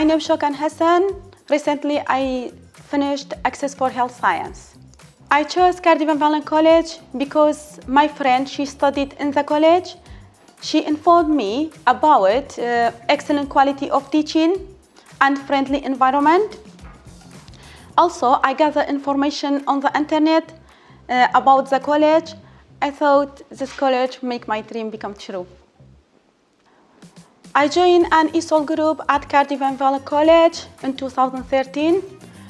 name is Shokan Hassan. Recently, I finished Access for Health Science. I chose Cardiff and Vale College because my friend, she studied in the college. She informed me about excellent quality of teaching and friendly environment. Also, I gathered information on the internet about the college. I thought this college make my dream become true. I joined an ESOL group at Cardiff and Vale College in 2013.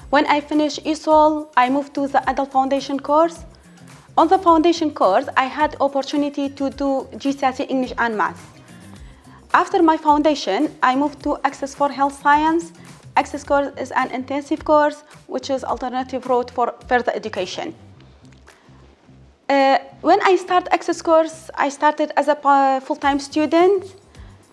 When I finished ESOL, I moved to the adult foundation course. On the foundation course, I had opportunity to do GCSE English and Math. After my foundation, I moved to Access for Health Science. Access course is an intensive course, which is alternative route for further education. When I started Access course, I started as a full-time student.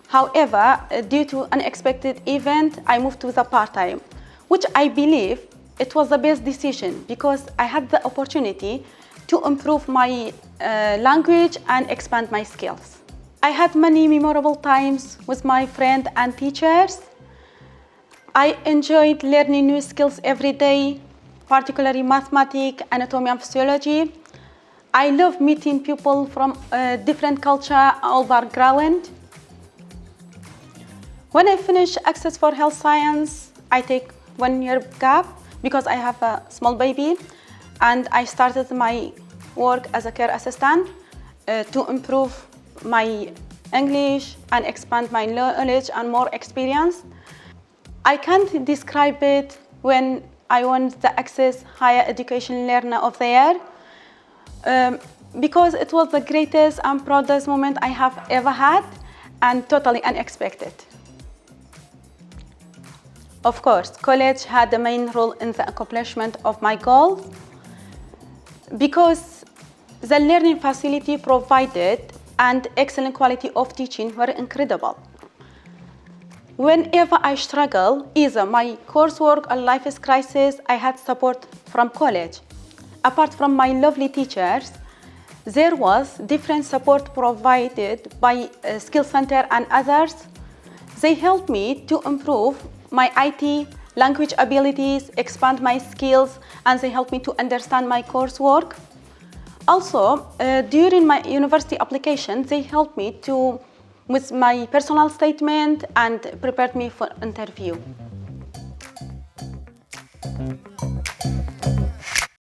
However, due to unexpected event, I moved to the part-time, which I believe it was the best decision because I had the opportunity to improve my language and expand my skills. I had many memorable times with my friends and teachers. I enjoyed learning new skills every day, particularly mathematics, anatomy, and physiology. I love meeting people from different culture or background. When I finish Access for Health Science, I take 1 year gap because I have a small baby, and I started my work as a care assistant to improve my English and expand my knowledge and more experience. I can't describe it when I won the Access Higher Education Learner of the Year because it was the greatest and proudest moment I have ever had and totally unexpected. Of course, college had the main role in the accomplishment of my goals because the learning facility provided and excellent quality of teaching were incredible. Whenever I struggle, either my coursework or life crisis, I had support from college. Apart from my lovely teachers, there was different support provided by Skill Center and others. They helped me to improve my IT, language abilities, expand my skills, and they helped me to understand my coursework. Also, during my university application, they helped me with my personal statement and prepared me for interview.